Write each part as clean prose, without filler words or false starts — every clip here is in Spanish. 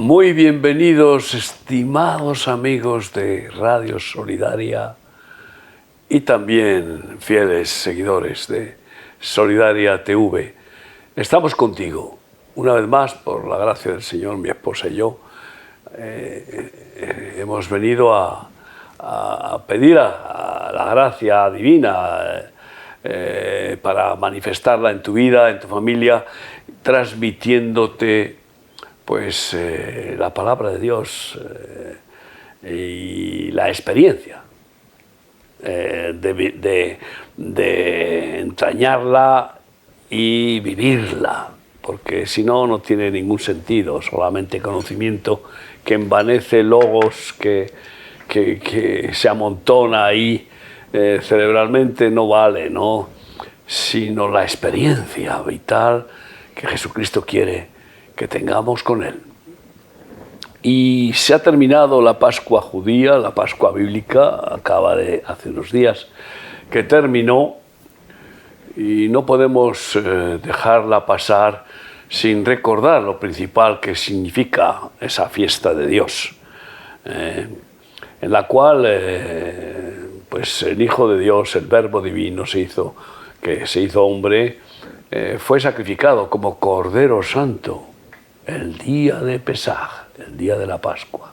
Muy bienvenidos, estimados amigos de Radio Solidaria y también fieles seguidores de Solidaria TV. Estamos contigo, una vez más, por la gracia del Señor, mi esposa y yo. Hemos venido a pedir a la gracia divina para manifestarla en tu vida, en tu familia, transmitiéndote pues la palabra de Dios y la experiencia de entrañarla y vivirla, porque si no, no tiene ningún sentido, solamente conocimiento que envanece, logos que se amontona ahí cerebralmente no vale, ¿no? Sino la experiencia vital que Jesucristo quiere que tengamos con Él. Y se ha terminado la Pascua judía, la Pascua bíblica, acaba de hace unos días que terminó, y no podemos dejarla pasar sin recordar lo principal que significa esa fiesta de Dios, en la cual pues el Hijo de Dios, el Verbo Divino, que se hizo hombre, fue sacrificado como Cordero Santo el día de Pesaj, el día de la Pascua,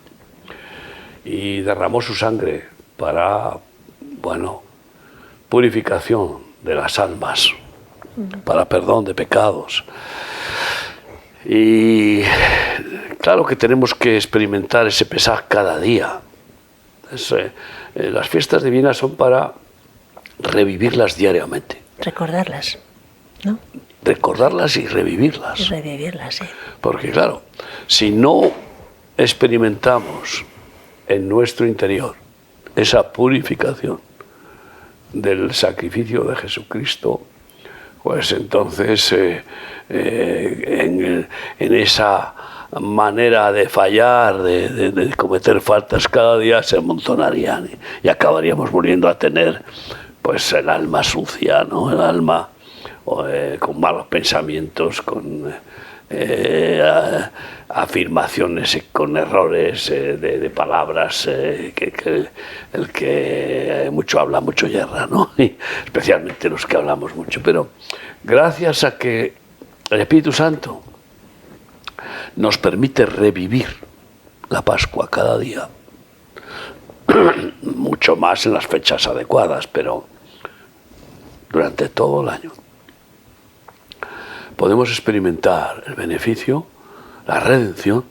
y derramó su sangre para, purificación de las almas, para perdón de pecados. Y claro que tenemos que experimentar ese Pesaj cada día. Las fiestas divinas son para revivirlas diariamente. Recordarlas, ¿no? Recordarlas y revivirlas. Y revivirlas, sí. Porque claro, si no experimentamos en nuestro interior esa purificación del sacrificio de Jesucristo, pues entonces en esa manera de fallar, de cometer faltas cada día se amontonarían y acabaríamos volviendo a tener pues el alma sucia, ¿no? El alma con malos pensamientos, con afirmaciones, con errores de palabras, que el que mucho habla, mucho yerra, ¿no? Y especialmente los que hablamos mucho. Pero gracias a que el Espíritu Santo nos permite revivir la Pascua cada día, mucho más en las fechas adecuadas, pero durante todo el año podemos experimentar el beneficio, la redención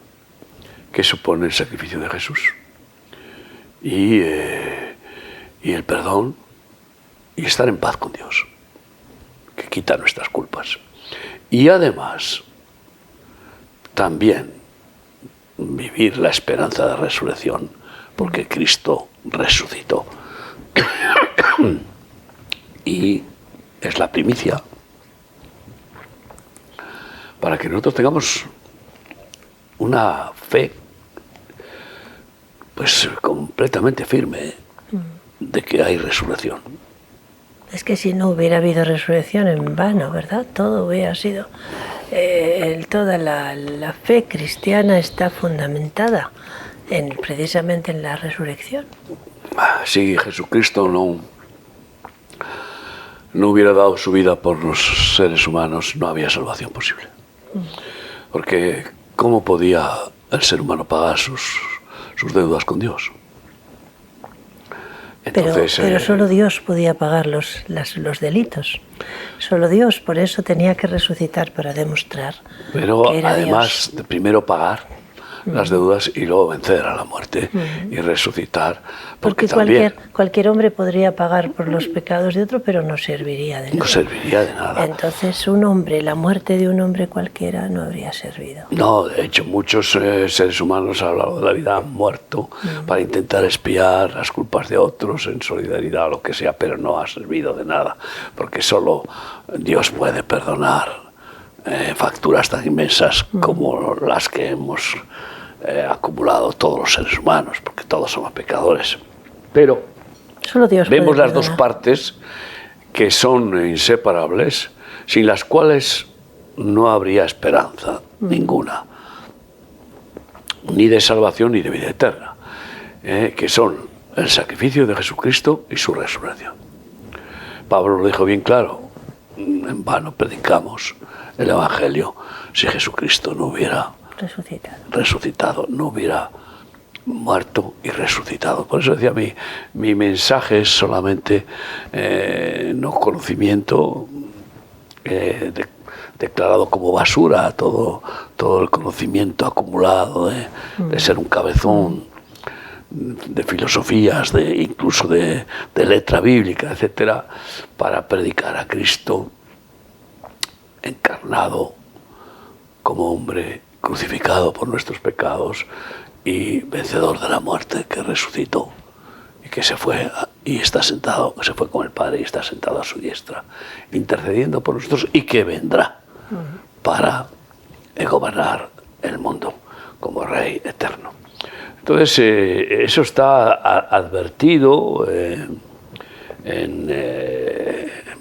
que supone el sacrificio de Jesús y el perdón y estar en paz con Dios, que quita nuestras culpas. Y además también vivir la esperanza de resurrección, porque Cristo resucitó y es la primicia para que nosotros tengamos una fe pues completamente firme de que hay resurrección. Es que si no hubiera habido resurrección, en vano, ¿verdad? Todo hubiera sido... toda la fe cristiana está fundamentada precisamente en la resurrección. Si Jesucristo no hubiera dado su vida por los seres humanos, no había salvación posible. Porque ¿cómo podía el ser humano pagar sus deudas con Dios? Entonces, pero solo Dios podía pagar los delitos. Solo Dios, por eso tenía que resucitar para demostrar que era además Dios. De primero pagar las deudas y luego vencer a la muerte y resucitar. Porque cualquier hombre podría pagar por los pecados de otro, pero no serviría de nada. No serviría de nada. Entonces la muerte de un hombre cualquiera no habría servido. No, de hecho muchos seres humanos a lo largo de la vida han muerto para intentar expiar las culpas de otros en solidaridad o lo que sea, pero no ha servido de nada, porque solo Dios puede perdonar facturas tan inmensas como las que hemos acumulado todos los seres humanos, porque todos somos pecadores. Pero solo Dios vemos las perdonar. dos partes que son inseparables, sin las cuales no habría esperanza ninguna. ni de salvación ni de vida eterna, que son el sacrificio de Jesucristo y su resurrección. Pablo lo dijo bien claro: en vano predicamos el Evangelio si Jesucristo no hubiera resucitado, no hubiera muerto y resucitado. Por eso decía, mi mensaje es solamente no conocimiento declarado como basura, todo el conocimiento acumulado de ser un cabezón, de filosofías, incluso de letra bíblica, etcétera, para predicar a Cristo encarnado como hombre, crucificado por nuestros pecados y vencedor de la muerte, que resucitó y que se fue y está sentado, que se fue con el Padre y está sentado a su diestra, intercediendo por nosotros, y que vendrá para gobernar el mundo como Rey eterno. Entonces, eso está advertido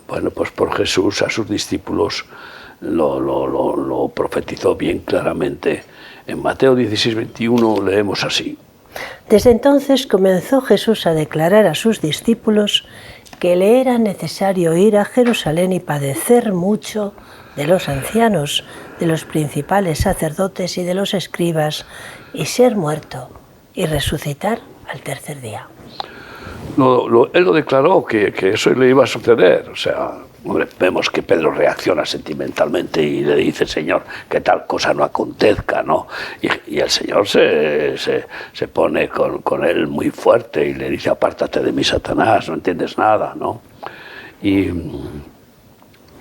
bueno, pues por Jesús a sus discípulos, lo profetizó bien claramente. En Mateo 16:21 leemos así: Desde entonces comenzó Jesús a declarar a sus discípulos que le era necesario ir a Jerusalén y padecer mucho de los ancianos, de los principales sacerdotes y de los escribas, y ser muerto y resucitar al tercer día. Él lo declaró que eso le iba a suceder. O sea, hombre, vemos que Pedro reacciona sentimentalmente y le dice: Señor, que tal cosa no acontezca, ¿no? Y el Señor se pone con él muy fuerte y le dice: apártate de mí, Satanás, no entiendes nada, ¿no?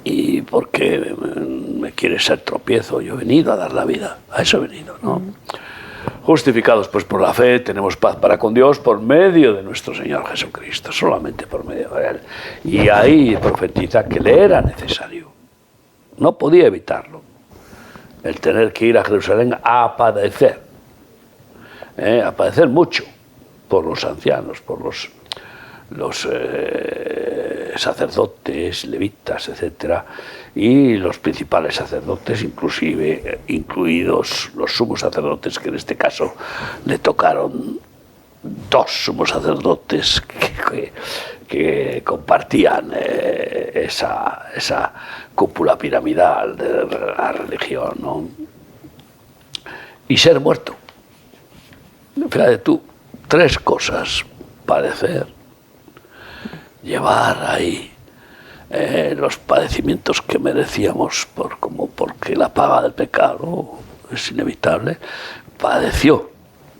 Y porque me quieres ser tropiezo, yo he venido a dar la vida, a eso he venido, ¿no? Justificados pues por la fe, tenemos paz para con Dios por medio de nuestro Señor Jesucristo, solamente por medio de Él. Y ahí profetiza que le era necesario, no podía evitarlo, el tener que ir a Jerusalén a padecer mucho por los ancianos, por los sacerdotes, levitas, etcétera, y los principales sacerdotes, inclusive incluidos los sumos sacerdotes, que en este caso le tocaron dos sumos sacerdotes que compartían esa cúpula piramidal de la religión, ¿no? Y ser muerto. Fíjate tú, 3 cosas: padecer, llevar ahí los padecimientos que merecíamos porque la paga del pecado es inevitable. Padeció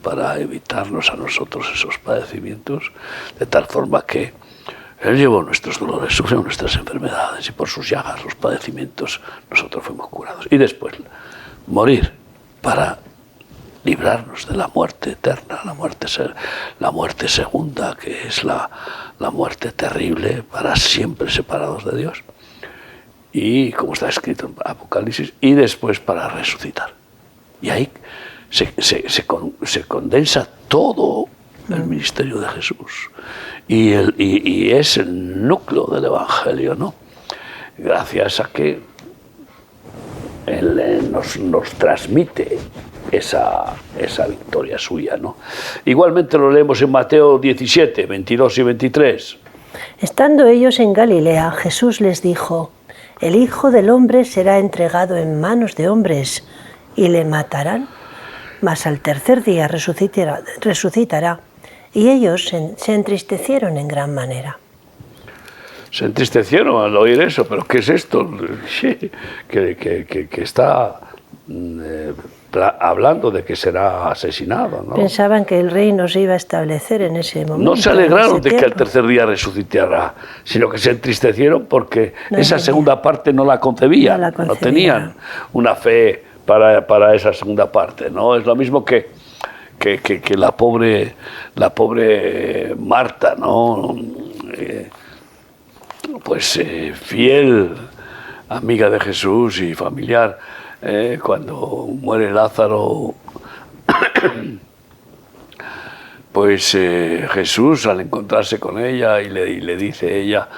para evitarnos a nosotros esos padecimientos, de tal forma que Él llevó nuestros dolores, sufrió nuestras enfermedades, y por sus llagas, los padecimientos, nosotros fuimos curados. Y después morir para librarnos de la muerte eterna, la muerte segunda, que es la muerte terrible, para siempre separados de Dios, y como está escrito en Apocalipsis, y después para resucitar. Y ahí se condensa todo el ministerio de Jesús, y es el núcleo del Evangelio, ¿no? Gracias a que Él nos transmite esa victoria suya, ¿no? Igualmente lo leemos en Mateo 17, 22 y 23. Estando ellos en Galilea, Jesús les dijo: El Hijo del Hombre será entregado en manos de hombres y le matarán, mas al tercer día resucitará. Y ellos se entristecieron en gran manera. Se entristecieron al oír eso, pero ¿qué es esto? Que está hablando de que será asesinado, ¿no? Pensaban que el reino se iba a establecer en ese momento. No se alegraron de que al tercer día resucitará, sino que se entristecieron porque esa segunda parte no la concebían, no tenían una fe para esa segunda parte, ¿no? Es lo mismo que la pobre Marta, ¿no? Fiel amiga de Jesús y familiar, cuando muere Lázaro, Jesús, al encontrarse con ella, y le dice ella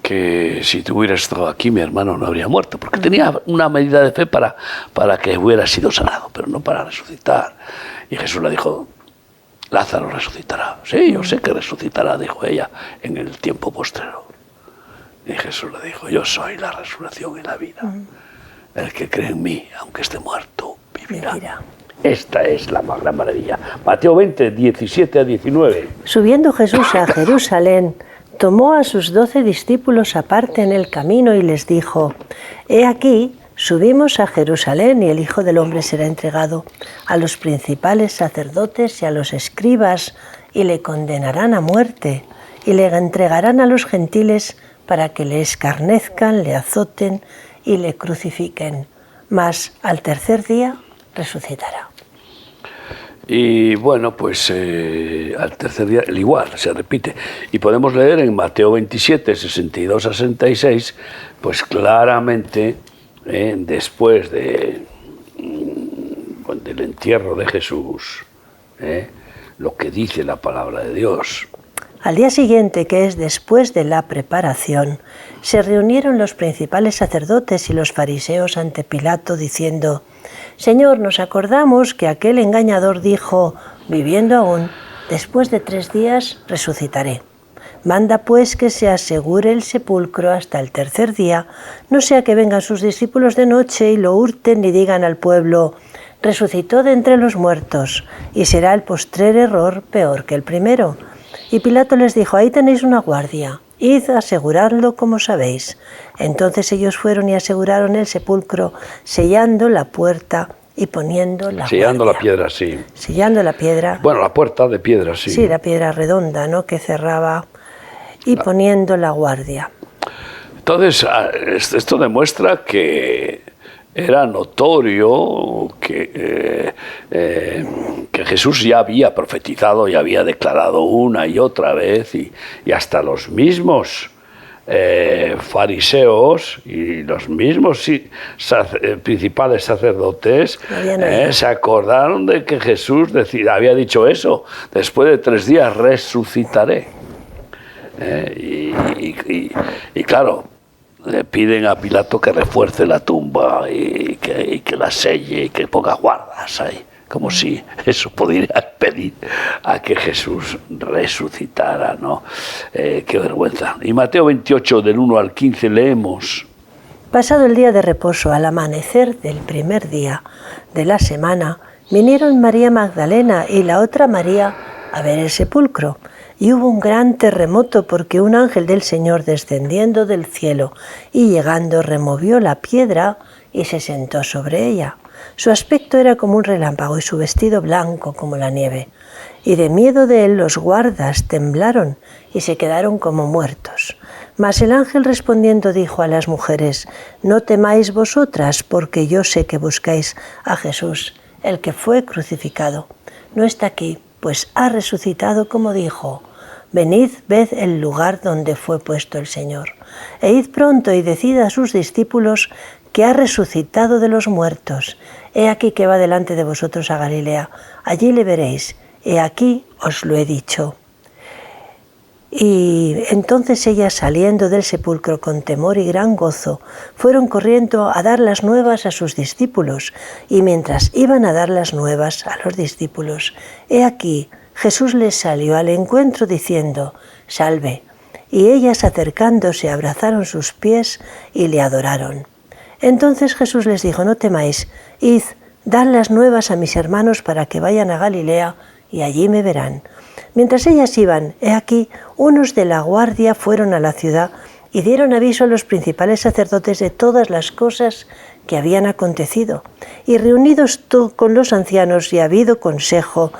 que si tú hubieras estado aquí, mi hermano no habría muerto, porque tenía una medida de fe para que hubiera sido sanado, pero no para resucitar. Y Jesús le dijo, Lázaro resucitará. Sí, yo sé que resucitará, dijo ella, en el tiempo postrero. Y Jesús le dijo, yo soy la resurrección y la vida. El que cree en mí, aunque esté muerto, vivirá. Esta es la gran maravilla. Mateo 20, 17 a 19. Subiendo Jesús a Jerusalén, tomó a sus 12 discípulos aparte en el camino y les dijo, he aquí, subimos a Jerusalén y el Hijo del Hombre será entregado a los principales sacerdotes y a los escribas y le condenarán a muerte y le entregarán a los gentiles para que le escarnezcan, le azoten y le crucifiquen. Mas al tercer día resucitará. Y bueno, pues al tercer día, el igual, se repite. Y podemos leer en Mateo 27, 62 a 66, pues claramente, después del entierro de Jesús, lo que dice la palabra de Dios. Al día siguiente, que es después de la preparación, se reunieron los principales sacerdotes y los fariseos ante Pilato diciendo, Señor, nos acordamos que aquel engañador dijo, viviendo aún, después de 3 días resucitaré. Manda pues que se asegure el sepulcro hasta el tercer día, no sea que vengan sus discípulos de noche y lo hurten y digan al pueblo, resucitó de entre los muertos, y será el postrer error peor que el primero. Y Pilato les dijo, ahí tenéis una guardia, id a asegurarlo como sabéis. Entonces ellos fueron y aseguraron el sepulcro, sellando la puerta y poniendo la sellando guardia. La piedra, sí. Sellando la piedra. Bueno, la puerta de piedra, sí. Sí, la piedra redonda, ¿no?, que cerraba, y poniendo la guardia. Entonces, esto demuestra que era notorio que Jesús ya había profetizado y había declarado una y otra vez, y hasta los mismos fariseos y los mismos principales sacerdotes se acordaron de que Jesús había dicho eso, después de 3 días resucitaré. Y claro, le piden a Pilato que refuerce la tumba y que la selle y que ponga guardas ahí, como si eso pudiera pedir a que Jesús resucitara, ¿no? Qué vergüenza. Y Mateo 28, del 1 al 15, leemos. Pasado el día de reposo, al amanecer del primer día de la semana, vinieron María Magdalena y la otra María a ver el sepulcro. Y hubo un gran terremoto porque un ángel del Señor descendiendo del cielo y llegando removió la piedra y se sentó sobre ella. Su aspecto era como un relámpago y su vestido blanco como la nieve. Y de miedo de él los guardas temblaron y se quedaron como muertos. Mas el ángel respondiendo dijo a las mujeres, no temáis vosotras porque yo sé que buscáis a Jesús, el que fue crucificado. No está aquí, pues ha resucitado como dijo. Venid, ved el lugar donde fue puesto el Señor. E id pronto y decid a sus discípulos que ha resucitado de los muertos. He aquí que va delante de vosotros a Galilea. Allí le veréis. He aquí os lo he dicho. Y entonces ellas, saliendo del sepulcro con temor y gran gozo, fueron corriendo a dar las nuevas a sus discípulos. Y mientras iban a dar las nuevas a los discípulos, he aquí, Jesús les salió al encuentro diciendo, salve. Y ellas acercándose abrazaron sus pies y le adoraron. Entonces Jesús les dijo, no temáis, id, dad las nuevas a mis hermanos para que vayan a Galilea y allí me verán. Mientras ellas iban, he aquí, unos de la guardia fueron a la ciudad y dieron aviso a los principales sacerdotes de todas las cosas que habían acontecido. Y reunidos con los ancianos y habido consejo,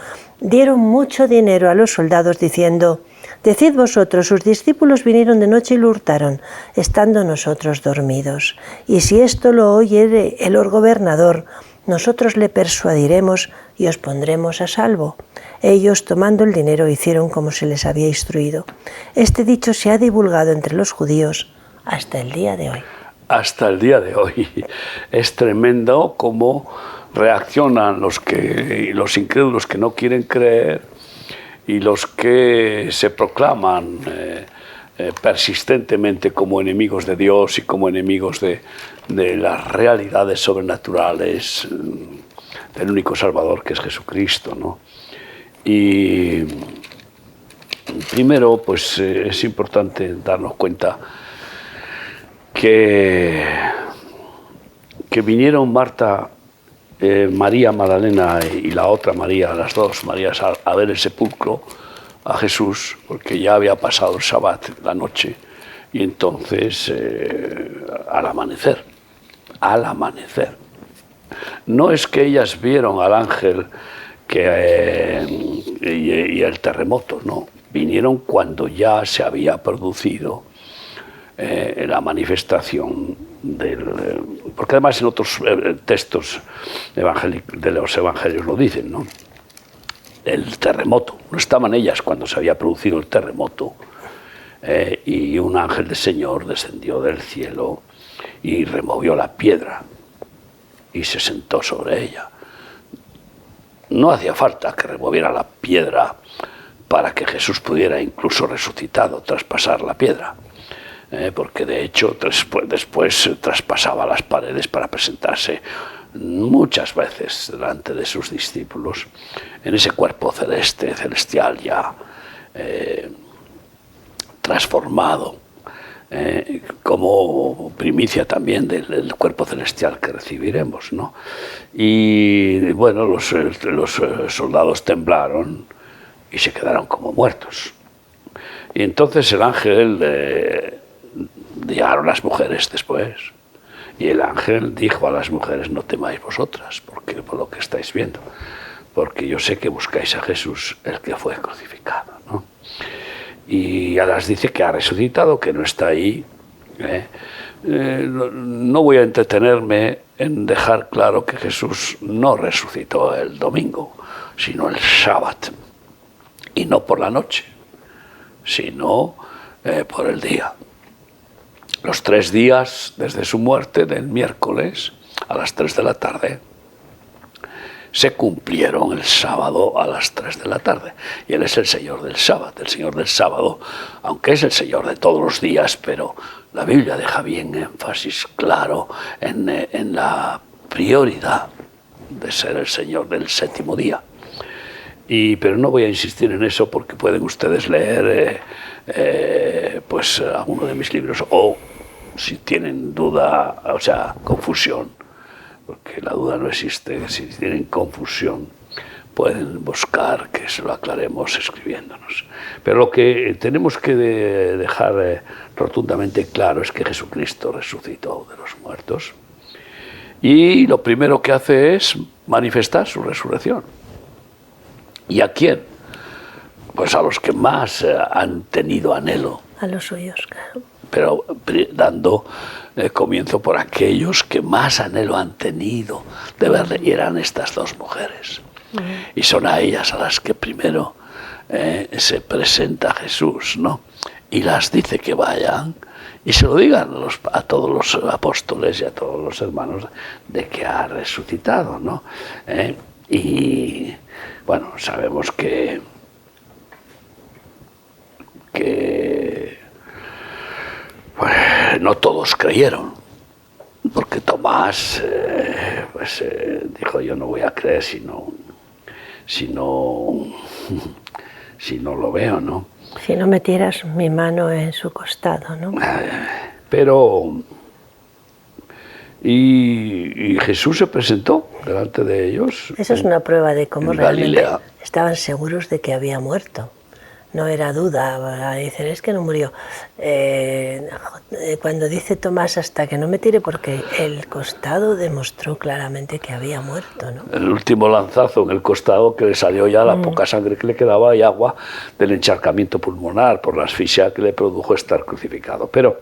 dieron mucho dinero a los soldados diciendo, decid vosotros, sus discípulos vinieron de noche y lo hurtaron, estando nosotros dormidos. Y si esto lo oyere el gobernador, nosotros le persuadiremos y os pondremos a salvo. Ellos, tomando el dinero, hicieron como se les había instruido. Este dicho se ha divulgado entre los judíos hasta el día de hoy. Hasta el día de hoy. Es tremendo cómo reaccionan los incrédulos que no quieren creer y los que se proclaman persistentemente como enemigos de Dios y como enemigos de las realidades sobrenaturales del único Salvador que es Jesucristo, ¿no? Y primero, pues es importante darnos cuenta que vinieron Marta, María Magdalena y la otra María, las dos Marías, a ver el sepulcro, a Jesús, porque ya había pasado el Sabbat, la noche, y entonces al amanecer, no es que ellas vieron al ángel y el terremoto, no, vinieron cuando ya se había producido la manifestación porque además en otros textos de los evangelios lo dicen, ¿no? El terremoto, no estaban ellas cuando se había producido el terremoto, y un ángel del Señor descendió del cielo y removió la piedra y se sentó sobre ella. No hacía falta que removiera la piedra para que Jesús pudiera incluso resucitado traspasar la piedra, porque de hecho después traspasaba las paredes para presentarse muchas veces delante de sus discípulos en ese cuerpo celestial ya transformado, como primicia también del cuerpo celestial que recibiremos, ¿no? Y bueno, los soldados temblaron y se quedaron como muertos. Y entonces el ángel llegaron las mujeres después, y el ángel dijo a las mujeres: no temáis vosotras por lo que estáis viendo, porque yo sé que buscáis a Jesús, el que fue crucificado, ¿no? Y ya las dice que ha resucitado, que no está ahí. No voy a entretenerme en dejar claro que Jesús no resucitó el domingo, sino el sábado, y no por la noche, sino por el día. Los 3 días desde su muerte, del miércoles a las 3 de la tarde, se cumplieron el sábado a las 3 de la tarde. Y Él es el Señor del sábado. El Señor del sábado, aunque es el Señor de todos los días, pero la Biblia deja bien énfasis claro en la prioridad de ser el Señor del séptimo día. Pero no voy a insistir en eso, porque pueden ustedes leer pues alguno de mis libros, o si tienen duda, o sea, confusión, porque la duda no existe. Si tienen confusión, pueden buscar que se lo aclaremos escribiéndonos. Pero lo que tenemos que dejar rotundamente claro es que Jesucristo resucitó de los muertos, y lo primero que hace es manifestar su resurrección. ¿Y a quién? Pues a los que más han tenido anhelo. A los suyos, claro. Pero dando comienzo por aquellos que más anhelo han tenido de verle, y eran estas 2 mujeres. Y son a ellas a las que primero se presenta Jesús, ¿no? Y las dice que vayan y se lo digan a todos los apóstoles y a todos los hermanos de que ha resucitado, ¿no? Y bueno, sabemos que no todos creyeron, porque Tomás dijo: yo no voy a creer si no lo veo, ¿no? Si no metieras mi mano en su costado, ¿no? Pero y Jesús se presentó delante de ellos. Eso es una prueba de cómo realmente Galilea estaban seguros de que había muerto. No era duda. Dicen: es que no murió. Cuando dice Tomás: hasta que no me tire, porque el costado demostró claramente que había muerto, ¿no? El último lanzazo en el costado, que le salió ya la poca sangre que le quedaba y agua del encharcamiento pulmonar por la asfixia que le produjo estar crucificado. Pero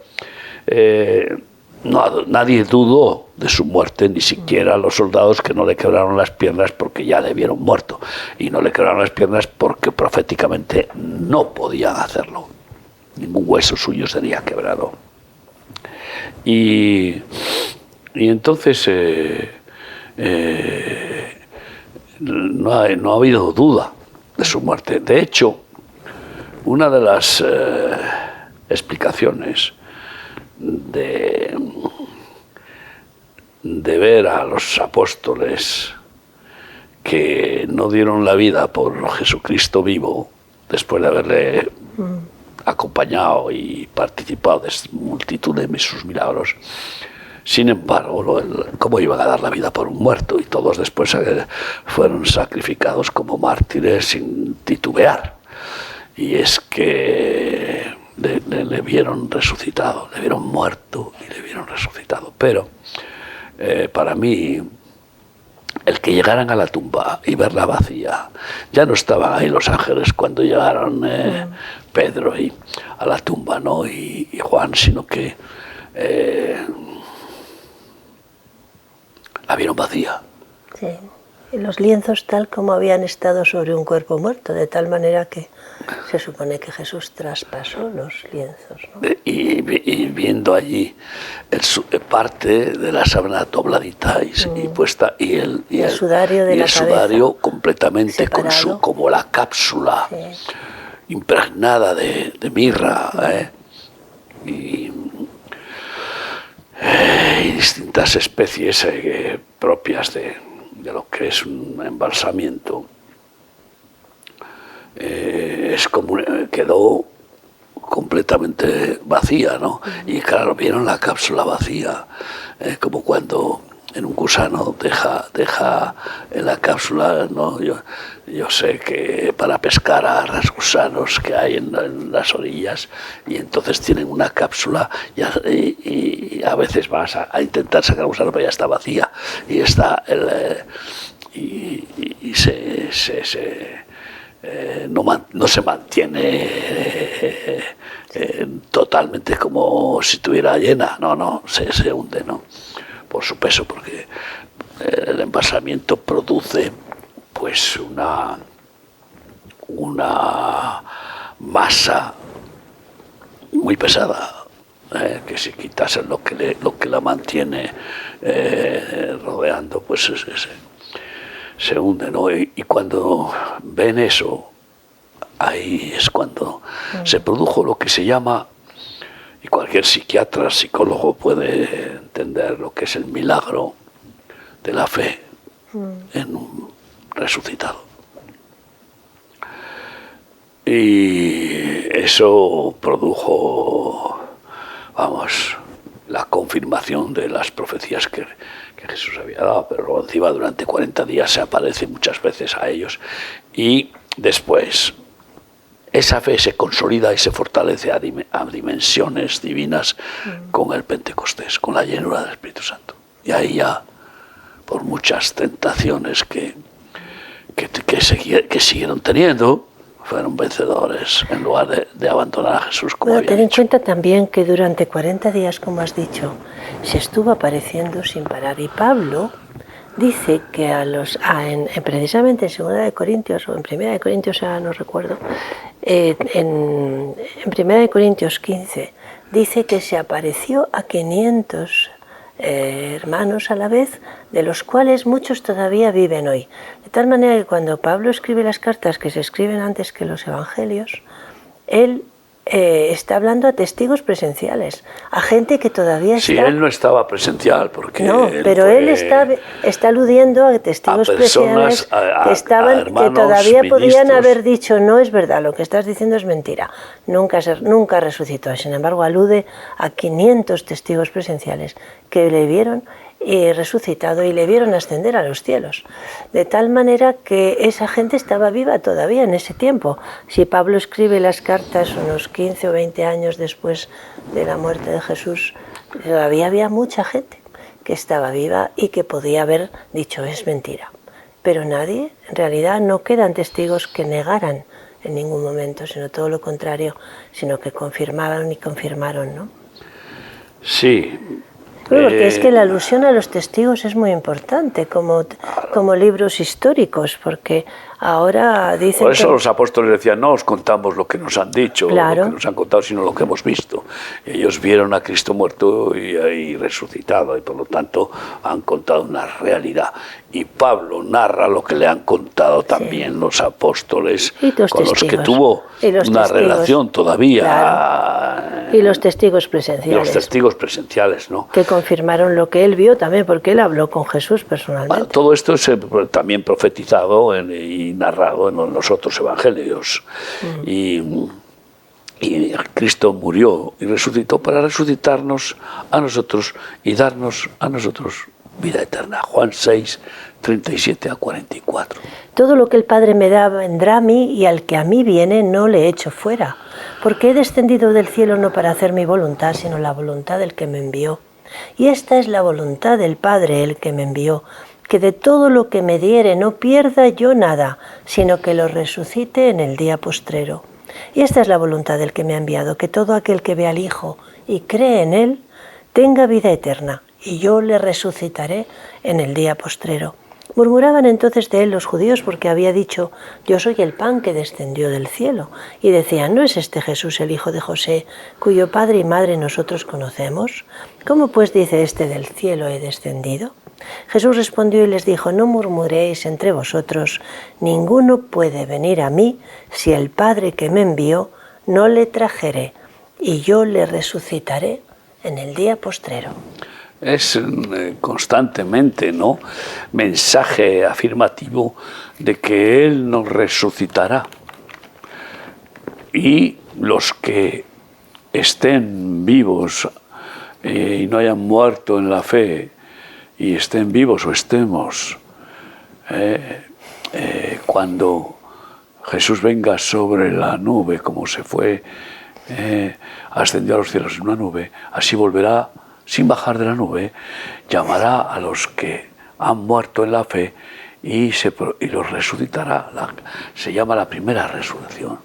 nadie dudó de su muerte, ni siquiera los soldados, que no le quebraron las piernas porque ya le vieron muerto, y no le quebraron las piernas porque proféticamente no podían hacerlo. Ningún hueso suyo sería quebrado. Y entonces no ha habido duda de su muerte. De hecho, una de las explicaciones de ver a los apóstoles que no dieron la vida por Jesucristo vivo, después de haberle acompañado y participado de multitud de sus milagros. Sin embargo, ¿cómo iban a dar la vida por un muerto? Y todos después fueron sacrificados como mártires sin titubear. Y es que le vieron resucitado, le vieron muerto y le vieron resucitado. Pero para mí, el que llegaran a la tumba y verla vacía, ya no estaban ahí los ángeles cuando llegaron Pedro a la tumba, ¿no? y Juan, sino que la vieron vacía. Sí. Y los lienzos tal como habían estado sobre un cuerpo muerto, de tal manera que se supone que Jesús traspasó los lienzos, ¿no? Y viendo allí parte de la sábana dobladita y puesta y el sudario de la sudario cabeza, completamente separado, como la cápsula impregnada de mirra, y distintas especies propias de lo que es un embalsamiento. Quedó completamente vacía, ¿no? Y claro, vieron la cápsula vacía, como cuando en un gusano deja en la cápsula, ¿no? Yo sé que para pescar a gusanos que hay en las orillas, y entonces tienen una cápsula y a veces vas a intentar sacar un gusano, pero ya está vacía y está no se mantiene totalmente como si estuviera llena, no, se hunde, ¿no? Por su peso, porque el embalsamiento produce pues una masa muy pesada, que si quitasen lo que la mantiene rodeando, pues se hunde, ¿no? Y cuando ven eso, ahí es cuando se produjo lo que se llama, y cualquier psiquiatra, psicólogo puede entender lo que es el milagro de la fe en un resucitado. Y eso produjo, la confirmación de las profecías que Jesús había dado, pero encima durante 40 días se aparece muchas veces a ellos, y después esa fe se consolida y se fortalece a dimensiones divinas con el Pentecostés, con la llenura del Espíritu Santo. Y ahí ya, por muchas tentaciones que siguieron teniendo, fueron vencedores en lugar de abandonar a Jesús, como había ten en dicho. cuenta también que durante 40 días, como has dicho, se estuvo apareciendo sin parar. Y Pablo dice que precisamente en 2 de Corintios o en 1 de Corintios, no recuerdo, en 1 de Corintios 15, dice que se apareció a 500 hermanos a la vez, de los cuales muchos todavía viven hoy. De tal manera que cuando Pablo escribe las cartas que se escriben antes que los evangelios, él está hablando a testigos presenciales, a gente que todavía está... Sí, él no estaba presencial, porque... No, pero él está aludiendo a testigos presenciales que todavía podían haber dicho, no es verdad, lo que estás diciendo es mentira, nunca resucitó. Sin embargo, alude a 500 testigos presenciales que le vieron resucitado y le vieron ascender a los cielos, de tal manera que esa gente estaba viva todavía en ese tiempo. Si Pablo escribe las cartas unos 15 o 20 años después de la muerte de Jesús, todavía había mucha gente que estaba viva y que podía haber dicho es mentira, pero nadie, en realidad no quedan testigos que negaran en ningún momento, sino todo lo contrario, sino que confirmaron y confirmaron, ¿no? Sí. Porque es que la alusión a los testigos es muy importante como libros históricos, porque ahora dicen... Por eso los apóstoles decían, no os contamos lo que nos han dicho, claro, lo que nos han contado, sino lo que hemos visto. Ellos vieron a Cristo muerto y resucitado, y por lo tanto han contado una realidad. Y Pablo narra lo que le han contado también los apóstoles, con los que tuvo una relación todavía Y los testigos Los presenciales. testigos presenciales, ¿no? Que confirmaron lo que él vio también, porque él habló con Jesús personalmente. Bueno, todo esto es también profetizado y narrado en los otros evangelios. Y Cristo murió y resucitó para resucitarnos a nosotros y darnos a nosotros vida eterna. Juan 6, 37 a 44. Todo lo que el Padre me da vendrá a mí, y al que a mí viene no le echo fuera, porque he descendido del cielo no para hacer mi voluntad, sino la voluntad del que me envió. Y esta es la voluntad del Padre, el que me envió, que de todo lo que me diere no pierda yo nada, sino que lo resucite en el día postrero. Y esta es la voluntad del que me ha enviado, que todo aquel que ve al Hijo y cree en Él tenga vida eterna, y yo le resucitaré en el día postrero. Murmuraban entonces de él los judíos porque había dicho: yo soy el pan que descendió del cielo. Y decían: ¿no es este Jesús el hijo de José, cuyo padre y madre nosotros conocemos? ¿Cómo pues dice este: del cielo he descendido? Jesús respondió y les dijo: no murmuréis entre vosotros, ninguno puede venir a mí si el Padre que me envió no le trajere, y yo le resucitaré en el día postrero. Es constantemente, ¿no?, mensaje afirmativo de que Él nos resucitará. Y los que estén vivos y no hayan muerto en la fe, y estén vivos o estemos, cuando Jesús venga sobre la nube, como se fue, ascendió a los cielos en una nube, así volverá sin bajar de la nube, llamará a los que han muerto en la fe y los resucitará. Se llama la primera resurrección.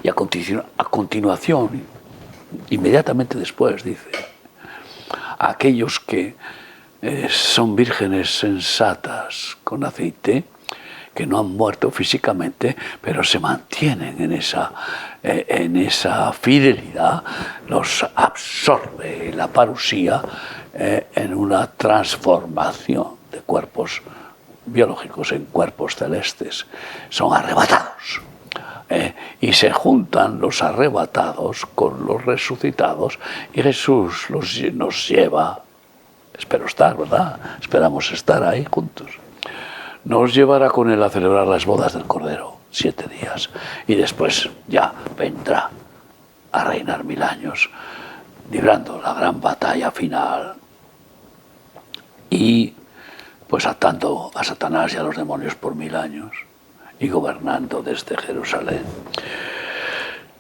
Y a continuación, inmediatamente después, dice: aquellos que son vírgenes sensatas con aceite, que no han muerto físicamente, pero se mantienen en esa fidelidad, los absorbe la parusía en una transformación de cuerpos biológicos en cuerpos celestes. Son arrebatados. Y se juntan los arrebatados con los resucitados, y Jesús nos lleva, espero estar, ¿verdad? Esperamos estar ahí juntos. Nos llevará con Él a celebrar las bodas del Cordero, 7 días, y después ya vendrá a reinar 1000 años, librando la gran batalla final y pues atando a Satanás y a los demonios por 1000 años y gobernando desde Jerusalén.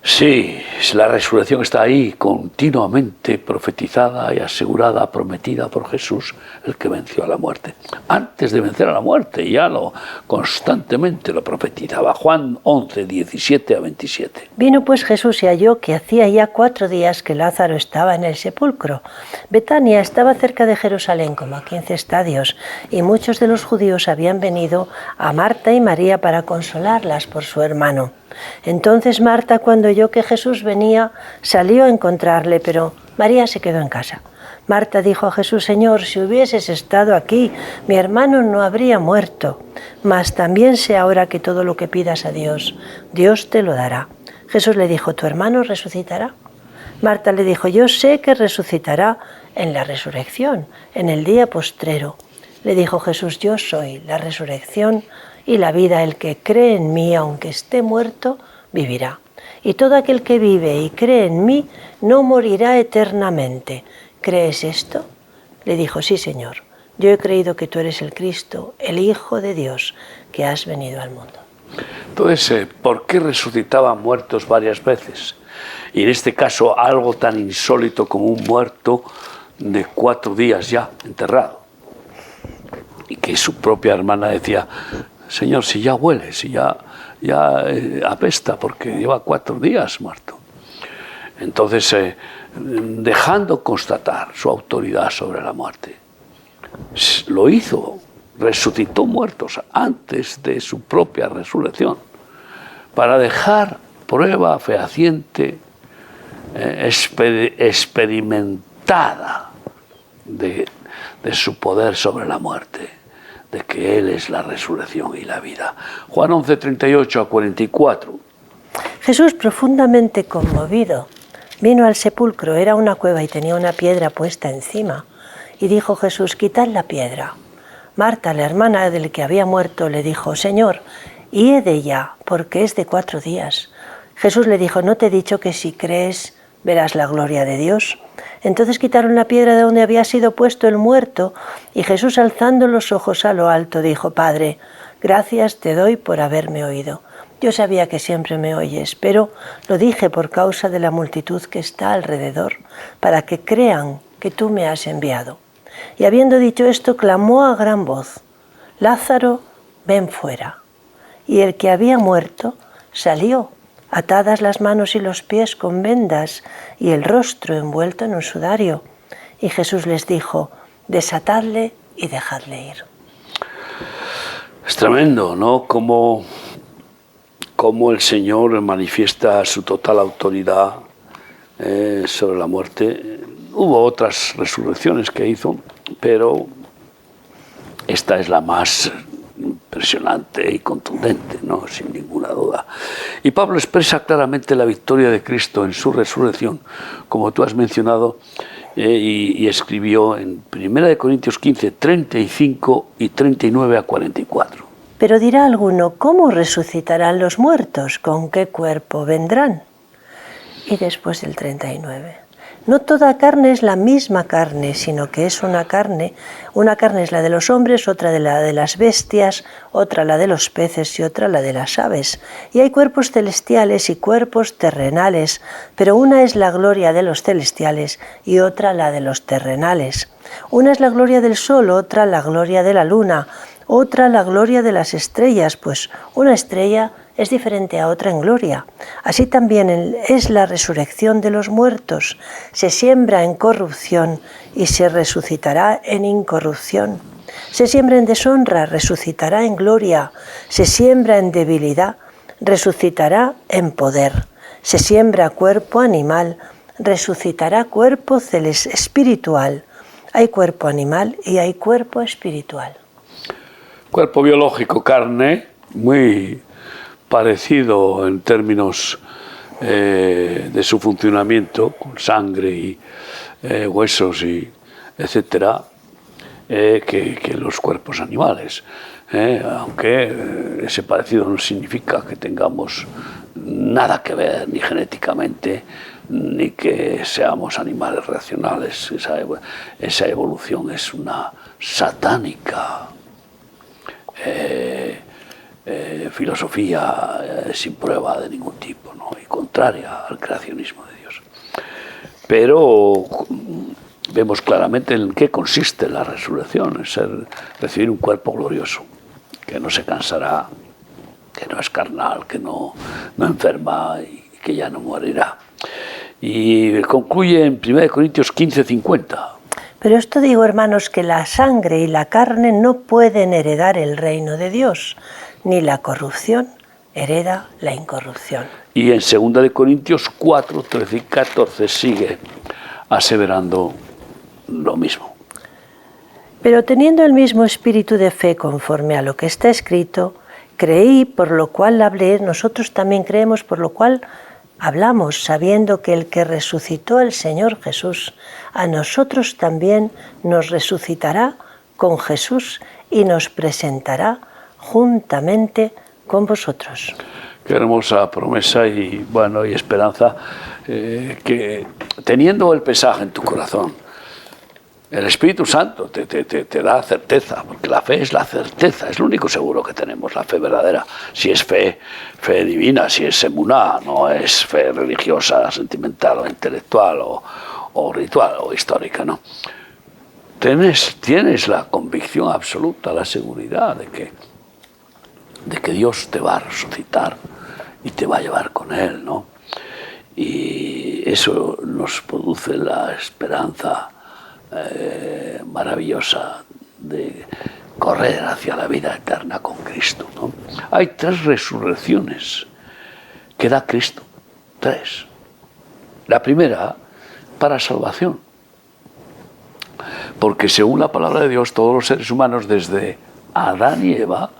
Sí, la resurrección está ahí, continuamente profetizada y asegurada, prometida por Jesús, el que venció a la muerte. Antes de vencer a la muerte, ya constantemente lo profetizaba. Juan 11, 17 a 27. Vino pues Jesús y halló que hacía ya 4 días que Lázaro estaba en el sepulcro. Betania estaba cerca de Jerusalén, como a 15 estadios, y muchos de los judíos habían venido a Marta y María para consolarlas por su hermano. Entonces Marta, cuando oyó que Jesús venía, salió a encontrarle, pero María se quedó en casa. Marta dijo a Jesús: Señor, si hubieses estado aquí, mi hermano no habría muerto. Mas también sé ahora que todo lo que pidas a Dios, Dios te lo dará. Jesús le dijo: ¿tu hermano resucitará? Marta le dijo: yo sé que resucitará en la resurrección, en el día postrero. Le dijo Jesús: yo soy la resurrección y la vida. El que cree en mí, aunque esté muerto, vivirá. Y todo aquel que vive y cree en mí no morirá eternamente. ¿Crees esto? Le dijo: sí, Señor. Yo he creído que tú eres el Cristo, el Hijo de Dios, que has venido al mundo. Entonces, ¿por qué resucitaban muertos varias veces? Y en este caso algo tan insólito como un muerto de 4 días ya enterrado. Y que su propia hermana decía: Señor, si ya huele, si ya apesta, porque lleva 4 días muerto. Entonces, dejando constatar su autoridad sobre la muerte, lo hizo, resucitó muertos antes de su propia resurrección, para dejar prueba fehaciente, experimentada de su poder sobre la muerte, de que Él es la resurrección y la vida. Juan 11, 38 a 44. Jesús, profundamente conmovido, Vino al sepulcro, era una cueva y tenía una piedra puesta encima. Y dijo Jesús: quitad la piedra. Marta, la hermana del que había muerto, le dijo: Señor, id de ella, porque es de 4 días. Jesús le dijo: ¿no te he dicho que si crees verás la gloria de Dios? Entonces quitaron la piedra de donde había sido puesto el muerto, y Jesús, alzando los ojos a lo alto, dijo: Padre, gracias te doy por haberme oído. Yo sabía que siempre me oyes, pero lo dije por causa de la multitud que está alrededor, para que crean que tú me has enviado. Y habiendo dicho esto, clamó a gran voz: Lázaro, ven fuera. Y el que había muerto salió, atadas las manos y los pies con vendas y el rostro envuelto en un sudario. Y Jesús les dijo: desatadle y dejadle ir. Es tremendo, ¿no? Como el Señor manifiesta su total autoridad sobre la muerte. Hubo otras resurrecciones que hizo, pero esta es la más impresionante y contundente, ¿no? Sin ninguna duda. Y Pablo expresa claramente la victoria de Cristo en su resurrección, como tú has mencionado, y escribió en 1 Corintios 15, 35 y 39 a 44. Pero dirá alguno: ¿cómo resucitarán los muertos? ¿Con qué cuerpo vendrán? Y después del 39. No toda carne es la misma carne, sino que es una carne. Una carne es la de los hombres, otra la de las bestias, otra la de los peces y otra la de las aves. Y hay cuerpos celestiales y cuerpos terrenales, pero una es la gloria de los celestiales y otra la de los terrenales. Una es la gloria del sol, otra la gloria de la luna, otra la gloria de las estrellas, pues una estrella es diferente a otra en gloria. Así también es la resurrección de los muertos. Se siembra en corrupción y se resucitará en incorrupción. Se siembra en deshonra, resucitará en gloria. Se siembra en debilidad, resucitará en poder. Se siembra cuerpo animal, resucitará cuerpo espiritual. Hay cuerpo animal y hay cuerpo espiritual. Cuerpo biológico, carne, muy parecido en términos de su funcionamiento, con sangre y huesos y etcétera, que los cuerpos animales. Aunque ese parecido no significa que tengamos nada que ver ni genéticamente ni que seamos animales racionales. Esa evolución es una satánica filosofía sin prueba de ningún tipo, ¿no? Y contraria al creacionismo de Dios. Pero vemos claramente en qué consiste la resurrección: es recibir un cuerpo glorioso, que no se cansará, que no es carnal, que no enferma y que ya no morirá. Y concluye en 1 Corintios 15, 50. Pero esto digo, hermanos, que la sangre y la carne no pueden heredar el reino de Dios, ni la corrupción hereda la incorrupción. Y en 2 Corintios 4, 13 y 14 sigue aseverando lo mismo. Pero teniendo el mismo espíritu de fe conforme a lo que está escrito, creí, por lo cual hablé. Nosotros también creemos, por lo cual hablamos, sabiendo que el que resucitó al Señor Jesús, a nosotros también nos resucitará con Jesús y nos presentará juntamente con vosotros. Qué hermosa promesa y esperanza, que teniendo el pesaje en tu corazón, el Espíritu Santo te da certeza, porque la fe es la certeza, es lo único seguro que tenemos, la fe verdadera. Si es fe divina, si es emuná, no es fe religiosa, sentimental o intelectual o ritual o histórica, ¿no? Tienes la convicción absoluta, la seguridad de que Dios te va a resucitar y te va a llevar con Él, ¿no? Y eso nos produce la esperanza maravillosa de correr hacia la vida eterna con Cristo, ¿no? Hay 3 resurrecciones que da Cristo, 3. La primera, para salvación, porque según la palabra de Dios, todos los seres humanos, desde Adán y Eva,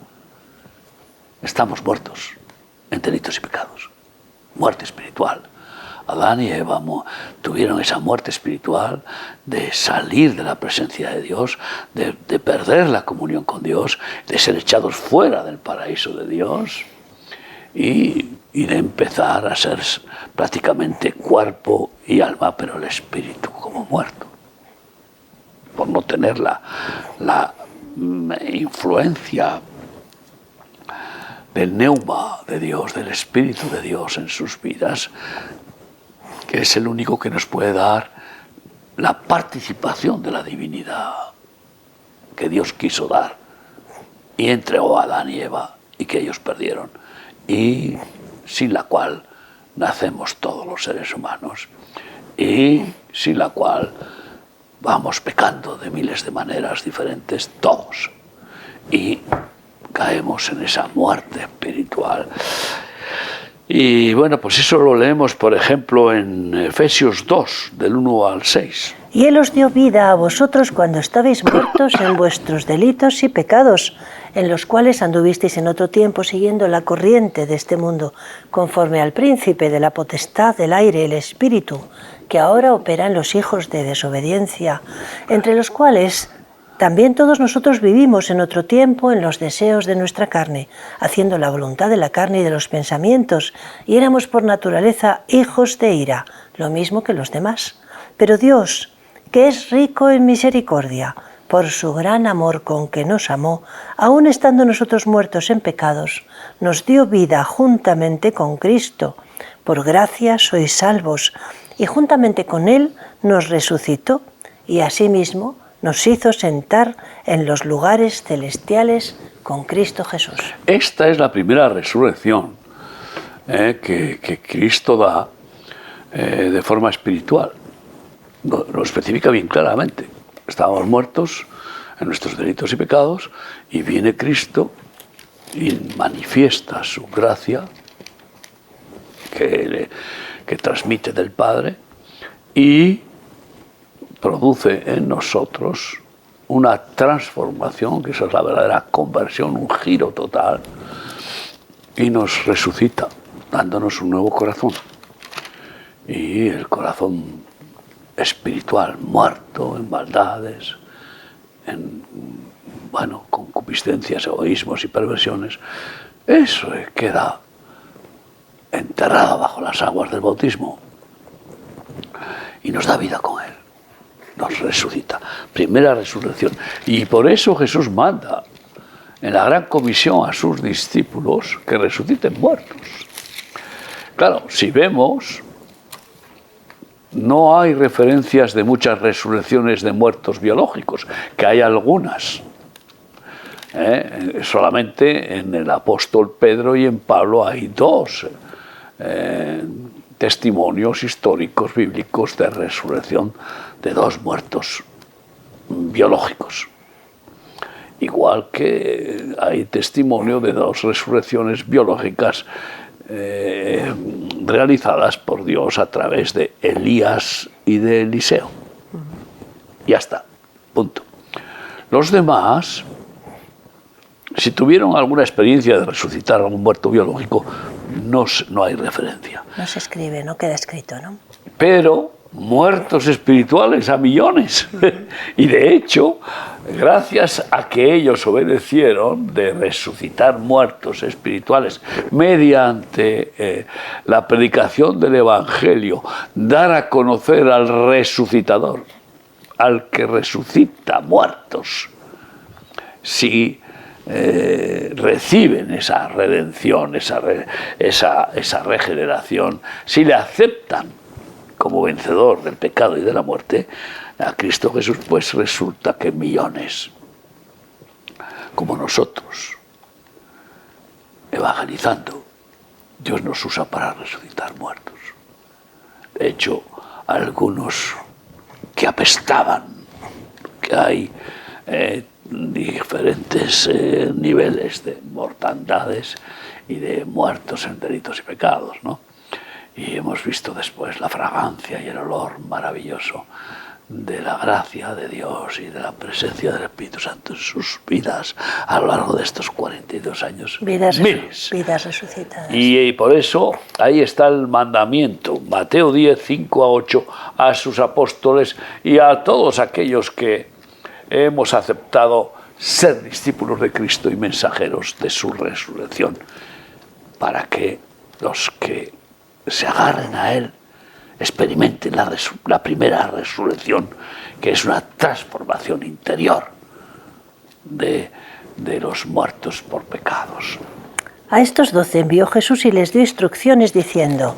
estamos muertos en delitos y pecados, muerte espiritual. Adán y Eva tuvieron esa muerte espiritual de salir de la presencia de Dios, de perder la comunión con Dios, de ser echados fuera del paraíso de Dios y de empezar a ser prácticamente cuerpo y alma, pero el espíritu como muerto, por no tener la influencia del neuma de Dios, del Espíritu de Dios en sus vidas, que es el único que nos puede dar la participación de la divinidad que Dios quiso dar y entregó a Adán y Eva y que ellos perdieron, y sin la cual nacemos todos los seres humanos y sin la cual vamos pecando de miles de maneras diferentes todos y caemos en esa muerte espiritual. Y bueno, pues eso lo leemos, por ejemplo, en Efesios 2, del 1 al 6. Y Él os dio vida a vosotros cuando estabais muertos en vuestros delitos y pecados, en los cuales anduvisteis en otro tiempo siguiendo la corriente de este mundo, conforme al príncipe de la potestad del aire, el espíritu, que ahora opera en los hijos de desobediencia, entre los cuales también todos nosotros vivimos en otro tiempo en los deseos de nuestra carne, haciendo la voluntad de la carne y de los pensamientos, y éramos por naturaleza hijos de ira, lo mismo que los demás. Pero Dios, que es rico en misericordia, por su gran amor con que nos amó, aun estando nosotros muertos en pecados, nos dio vida juntamente con Cristo. Por gracia sois salvos, y juntamente con Él nos resucitó, y asimismo nos hizo sentar en los lugares celestiales con Cristo Jesús. Esta es la primera resurrección que Cristo da de forma espiritual. Lo especifica bien claramente. Estábamos muertos en nuestros delitos y pecados y viene Cristo y manifiesta su gracia que transmite del Padre y produce en nosotros una transformación, que esa es la verdadera conversión, un giro total, y nos resucita, dándonos un nuevo corazón. Y el corazón espiritual, muerto en maldades, en concupiscencias, egoísmos y perversiones, eso queda enterrado bajo las aguas del bautismo y nos da vida con Él. Nos resucita. Primera resurrección. Y por eso Jesús manda en la gran comisión a sus discípulos que resuciten muertos. Claro, si vemos, no hay referencias de muchas resurrecciones de muertos biológicos, que hay algunas. Solamente en el apóstol Pedro y en Pablo hay dos testimonios históricos bíblicos de resurrección de dos muertos biológicos. Igual que hay testimonio de dos resurrecciones biológicas realizadas por Dios a través de Elías y de Eliseo. Ya está, punto. Los demás, si tuvieron alguna experiencia de resucitar a algún muerto biológico, no hay referencia. No se escribe, no queda escrito, ¿no? Pero muertos espirituales a millones. Y de hecho, gracias a que ellos obedecieron de resucitar muertos espirituales mediante la predicación del Evangelio, dar a conocer al resucitador, al que resucita muertos, si reciben esa redención, esa regeneración, si le aceptan como vencedor del pecado y de la muerte, a Cristo Jesús, pues resulta que millones, como nosotros, evangelizando, Dios nos usa para resucitar muertos. De hecho, algunos que apestaban, que hay diferentes niveles de mortandades y de muertos en delitos y pecados, ¿no? Y hemos visto después la fragancia y el olor maravilloso de la gracia de Dios y de la presencia del Espíritu Santo en sus vidas a lo largo de estos 42 años. Vidas resucitadas. Y por eso ahí está el mandamiento, Mateo 10, 5 a 8, a sus apóstoles y a todos aquellos que hemos aceptado ser discípulos de Cristo y mensajeros de su resurrección, para que los que se agarren a Él experimenten la primera resurrección, que es una transformación interior de los muertos por pecados. A estos 12 envió Jesús y les dio instrucciones diciendo: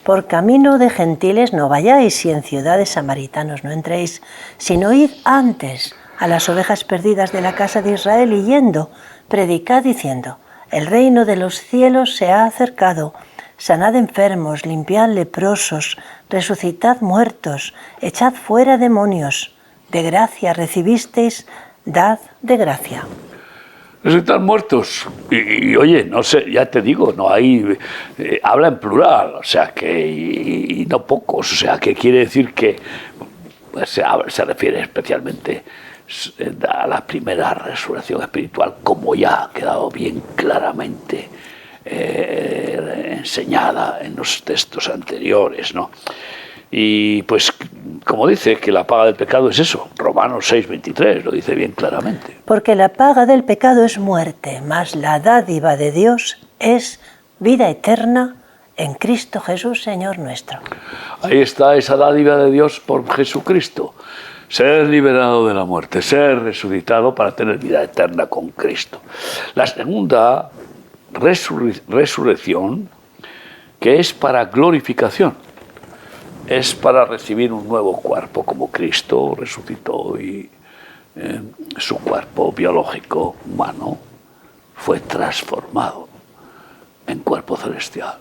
por camino de gentiles no vayáis y en ciudades samaritanos no entréis, sino id antes a las ovejas perdidas de la casa de Israel y yendo, predicad diciendo: el reino de los cielos se ha acercado. Sanad enfermos, limpiad leprosos, resucitad muertos, echad fuera demonios. De gracia recibisteis, dad de gracia. Resucitar muertos. Y oye, no sé, ya te digo, no hay, habla en plural, o sea que, y no pocos, o sea que quiere decir que pues, se refiere especialmente a la primera resurrección espiritual, como ya ha quedado bien claramente enseñada en los textos anteriores, ¿no? Y pues, como dice, que la paga del pecado es eso, Romanos 6:23 lo dice bien claramente. Porque la paga del pecado es muerte, mas la dádiva de Dios es vida eterna en Cristo Jesús, Señor nuestro. Ahí está esa dádiva de Dios por Jesucristo. Ser liberado de la muerte, ser resucitado para tener vida eterna con Cristo. La segunda resurrección, que es para glorificación, es para recibir un nuevo cuerpo, como Cristo resucitó y su cuerpo biológico humano fue transformado en cuerpo celestial,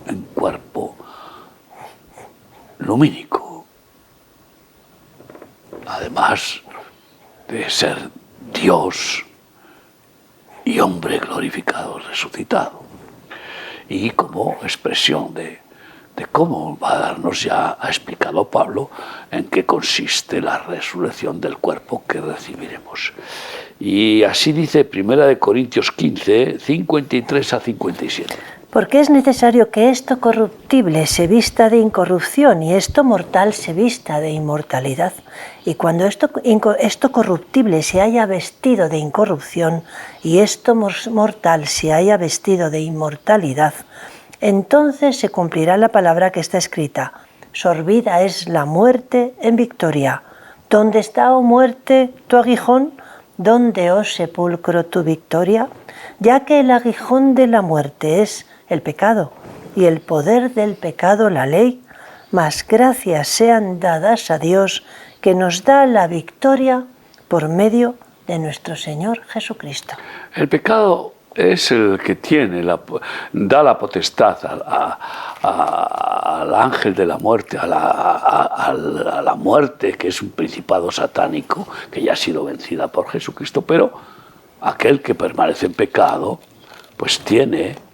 en cuerpo lumínico, además de ser Dios y hombre glorificado, resucitado, y como expresión de cómo va a darnos, ya ha explicado Pablo, en qué consiste la resurrección del cuerpo que recibiremos. Y así dice 1 Corintios 15, 53 a 57. Porque es necesario que esto corruptible se vista de incorrupción y esto mortal se vista de inmortalidad. Y cuando esto corruptible se haya vestido de incorrupción y esto mortal se haya vestido de inmortalidad, entonces se cumplirá la palabra que está escrita: sorbida es la muerte en victoria. ¿Dónde está, oh muerte, tu aguijón? ¿Dónde, oh sepulcro, tu victoria? Ya que el aguijón de la muerte es el pecado, y el poder del pecado la ley, mas gracias sean dadas a Dios, que nos da la victoria por medio de nuestro Señor Jesucristo. El pecado es el que da la potestad al ángel de la muerte, a la muerte, que es un principado satánico, que ya ha sido vencida por Jesucristo, pero aquel que permanece en pecado, pues tiene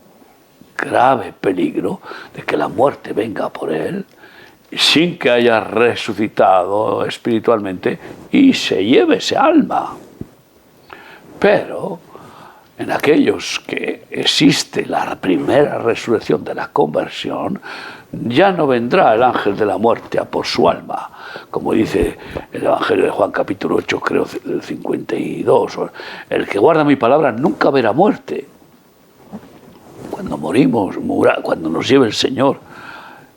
grave peligro de que la muerte venga por él, sin que haya resucitado espiritualmente, y se lleve ese alma. Pero en aquellos que existe la primera resurrección de la conversión, ya no vendrá el ángel de la muerte a por su alma, como dice el Evangelio de Juan capítulo 8, creo, 52, el que guarda mi palabra nunca verá muerte. Cuando morimos, cuando nos lleve el Señor,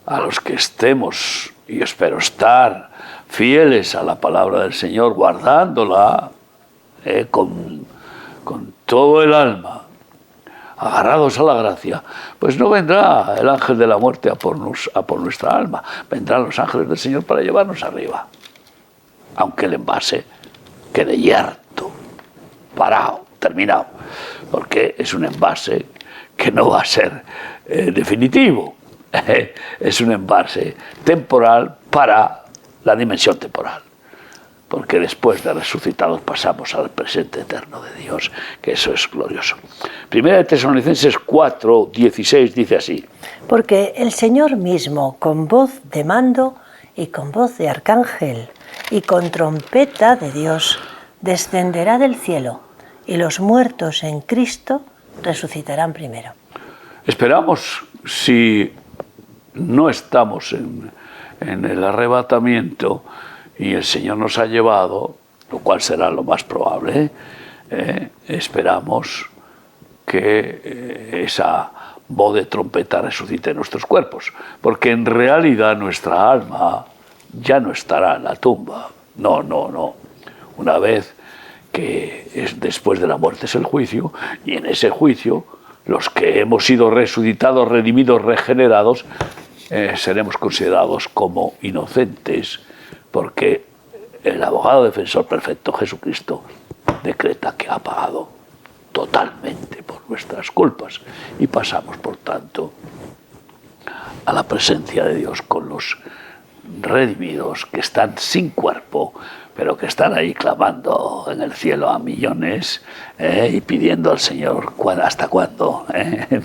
a los que estemos, y espero estar fieles a la palabra del Señor, guardándola con todo el alma, agarrados a la gracia, pues no vendrá el ángel de la muerte a por nuestra alma, vendrán los ángeles del Señor para llevarnos arriba, aunque el envase quede yerto, parado, terminado, porque es un envase que no va a ser definitivo, es un envase temporal para la dimensión temporal, porque después de resucitados pasamos al presente eterno de Dios, que eso es glorioso. Primera de Tesalonicenses 4, 16 dice así: porque el Señor mismo, con voz de mando y con voz de arcángel, y con trompeta de Dios, descenderá del cielo, y los muertos en Cristo resucitarán primero. Esperamos, si no estamos en el arrebatamiento y el Señor nos ha llevado, lo cual será lo más probable, esperamos que esa voz de trompeta resucite en nuestros cuerpos, porque en realidad nuestra alma ya no estará en la tumba. No. Una vez que después de la muerte es el juicio, y en ese juicio los que hemos sido resucitados, redimidos, regenerados, seremos considerados como inocentes, porque el abogado defensor perfecto, Jesucristo, decreta que ha pagado totalmente por nuestras culpas, y pasamos, por tanto, a la presencia de Dios con los redimidos que están sin cuerpo, pero que están ahí clamando en el cielo a millones y pidiendo al Señor hasta cuándo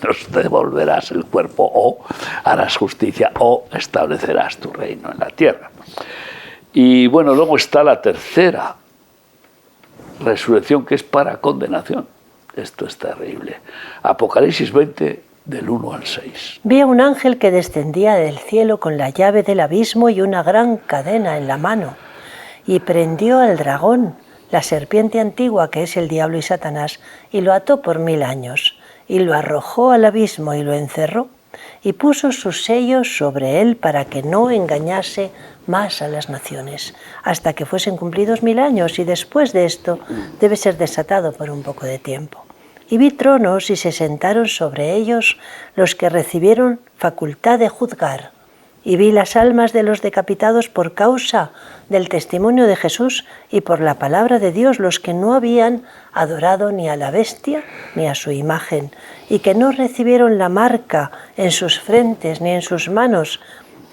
nos devolverás el cuerpo, o harás justicia, o establecerás tu reino en la tierra. Y bueno, luego está la tercera resurrección, que es para condenación. Esto es terrible. Apocalipsis 20, del 1 al 6. Vi a un ángel que descendía del cielo con la llave del abismo y una gran cadena en la mano, y prendió al dragón, la serpiente antigua, que es el diablo y Satanás, y lo ató por 1000 años, y lo arrojó al abismo y lo encerró, y puso sus sellos sobre él para que no engañase más a las naciones, hasta que fuesen cumplidos 1000 años, y después de esto debe ser desatado por un poco de tiempo. Y vi tronos y se sentaron sobre ellos los que recibieron facultad de juzgar. Y vi las almas de los decapitados por causa del testimonio de Jesús y por la palabra de Dios, los que no habían adorado ni a la bestia ni a su imagen, y que no recibieron la marca en sus frentes ni en sus manos,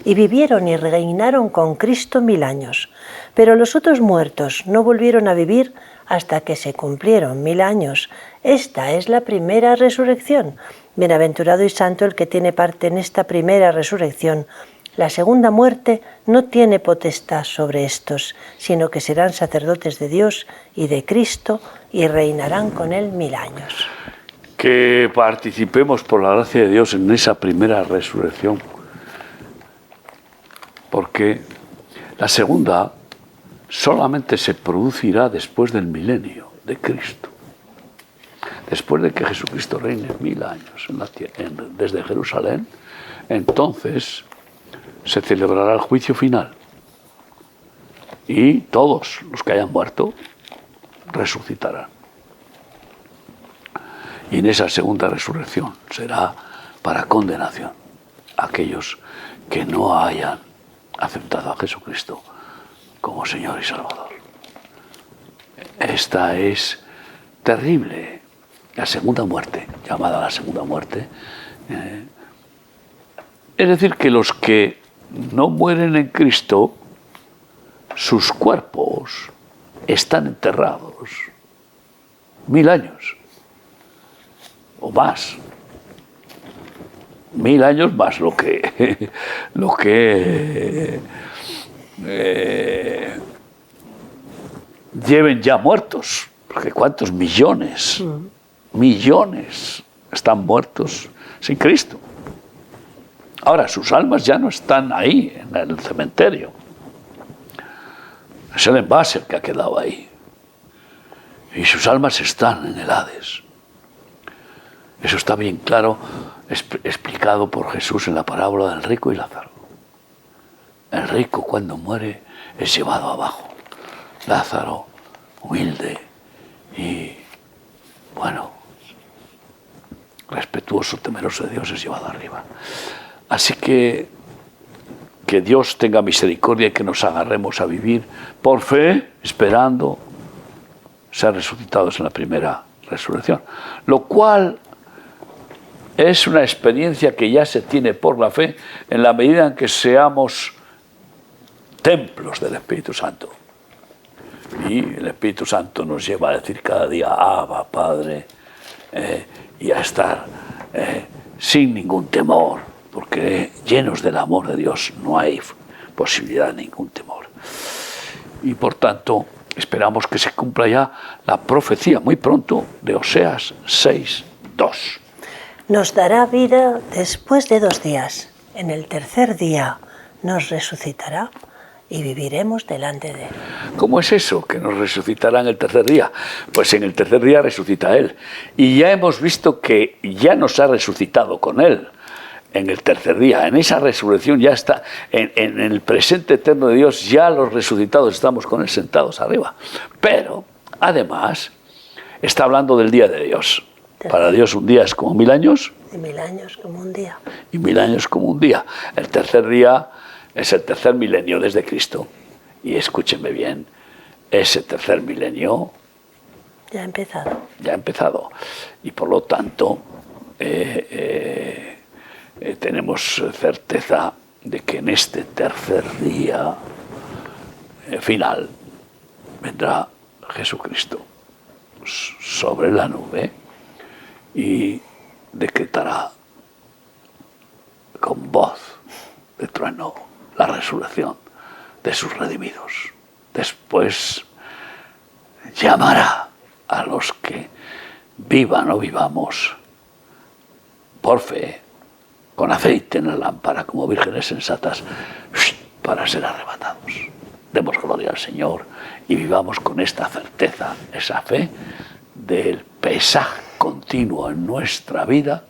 y vivieron y reinaron con Cristo 1000 años. Pero los otros muertos no volvieron a vivir hasta que se cumplieron 1000 años. Esta es la primera resurrección. Bienaventurado y santo el que tiene parte en esta primera resurrección. La segunda muerte no tiene potestad sobre estos, sino que serán sacerdotes de Dios y de Cristo y reinarán con él 1000 años. Que participemos por la gracia de Dios en esa primera resurrección, porque la segunda solamente se producirá después del milenio de Cristo, después de que Jesucristo reine 1000 años desde Jerusalén. Entonces se celebrará el juicio final y todos los que hayan muerto resucitarán. Y en esa segunda resurrección será para condenación aquellos que no hayan aceptado a Jesucristo como Señor y Salvador. Esta es terrible, la segunda muerte, llamada la segunda muerte. Es decir, que los que no mueren en Cristo, sus cuerpos están enterrados 1000 años o más. 1000 años más lo que lleven ya muertos, porque cuántos millones están muertos sin Cristo. Ahora, sus almas ya no están ahí en el cementerio, es el envase el que ha quedado ahí, y sus almas están en el Hades. Eso está bien claro, explicado por Jesús en la parábola del rico y Lázaro. El rico, cuando muere, es llevado abajo. Lázaro, humilde y, bueno, respetuoso, temeroso de Dios, es llevado arriba. Así que Dios tenga misericordia y que nos agarremos a vivir por fe, esperando ser resucitados en la primera resurrección. Lo cual es una experiencia que ya se tiene por la fe en la medida en que seamos templos del Espíritu Santo. Y el Espíritu Santo nos lleva a decir cada día, Abba, Padre, y a estar sin ningún temor, porque llenos del amor de Dios no hay posibilidad de ningún temor. Y por tanto, esperamos que se cumpla ya la profecía muy pronto de Oseas 6:2. Nos dará vida después de 2 días. En el tercer día nos resucitará y viviremos delante de Él. ¿Cómo es eso, que nos resucitará en el tercer día? Pues en el tercer día resucita Él. Y ya hemos visto que ya nos ha resucitado con Él en el tercer día. En esa resurrección ya está, en el presente eterno de Dios, ya los resucitados estamos con Él sentados arriba. Pero, además, está hablando del día de Dios. Para Dios un día es como 1000 años. Y 1000 años como un día. Y 1000 años como un día. El tercer día es el tercer milenio desde Cristo. Y escúchenme bien, ese tercer milenio ya ha empezado. Ya ha empezado. Y por lo tanto, tenemos certeza de que en este tercer día final vendrá Jesucristo sobre la nube y decretará con voz de trueno la resurrección de sus redimidos. Después llamará a los que vivan o vivamos por fe, con aceite en la lámpara, como vírgenes sensatas, para ser arrebatados. Demos gloria al Señor y vivamos con esta certeza, esa fe del pesaje continuo en nuestra vida,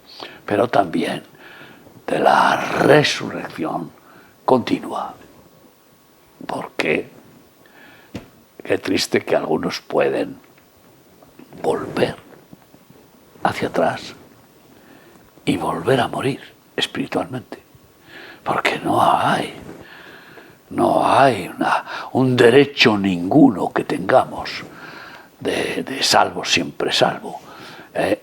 pero también de la resurrección continua. Porque qué triste que algunos pueden volver hacia atrás y volver a morir espiritualmente, porque no hay un derecho ninguno que tengamos de salvo siempre salvo,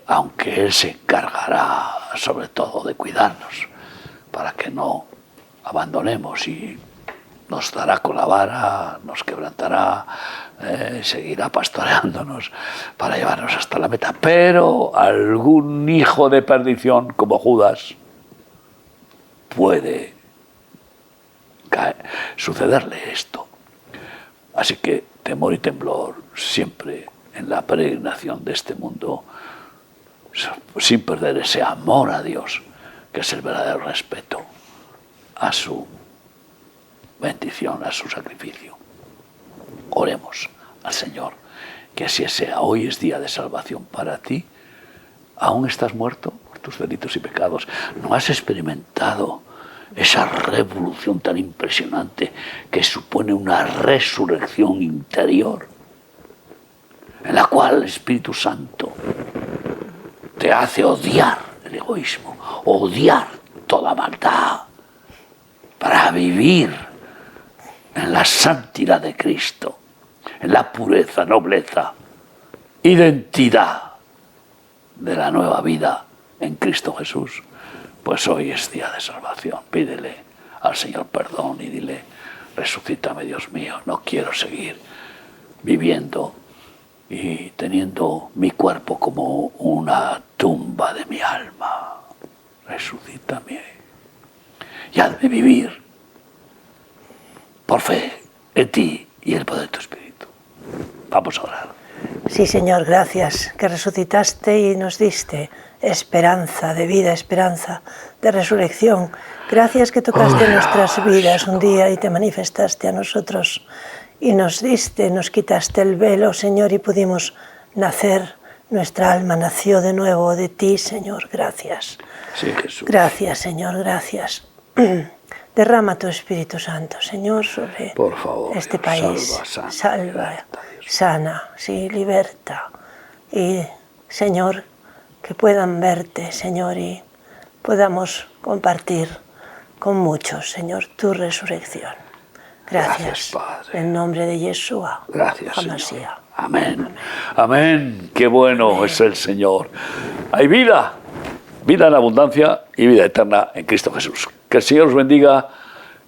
aunque Él se encargará sobre todo de cuidarnos para que no abandonemos, y nos dará con la vara, nos quebrantará, seguirá pastoreándonos para llevarnos hasta la meta. Pero algún hijo de perdición como Judas puede sucederle esto. Así que temor y temblor siempre en la peregrinación de este mundo, sin perder ese amor a Dios, que es el verdadero respeto a su bendición, a su sacrificio. Oremos al Señor, que así sea. Hoy es día de salvación para ti. Aún estás muerto por tus delitos y pecados. No has experimentado esa revolución tan impresionante que supone una resurrección interior, en la cual el Espíritu Santo te hace odiar el egoísmo, odiar toda maldad, para vivir en la santidad de Cristo, en la pureza, nobleza, identidad de la nueva vida en Cristo Jesús. Pues hoy es día de salvación. Pídele al Señor perdón y dile: resucítame, Dios mío, no quiero seguir viviendo y teniendo mi cuerpo como una tumba de mi alma. Resucítame y hazme vivir por fe en ti y el poder de tu Espíritu. Vamos a orar. Sí, Señor, gracias que resucitaste y nos diste esperanza de vida, esperanza de resurrección. Gracias que tocaste nuestras vidas un día y te manifestaste a nosotros y nos diste, nos quitaste el velo, Señor, y pudimos nacer. Nuestra alma nació de nuevo de ti, Señor. Gracias. Sí, Jesús. Gracias, Señor, gracias. Derrama tu Espíritu Santo, Señor, sobre Por favor, este Dios, país. Salva, sana, sí, liberta. Y, Señor, que puedan verte, Señor, y podamos compartir con muchos, Señor, tu resurrección. Gracias, Padre. En nombre de Yeshua. Gracias, Señor. Señor. Amén. Amén. Qué bueno es el Señor. Hay vida, vida en abundancia y vida eterna en Cristo Jesús. Que el Señor os bendiga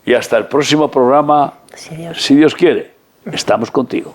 y hasta el próximo programa, si Dios quiere. Estamos contigo.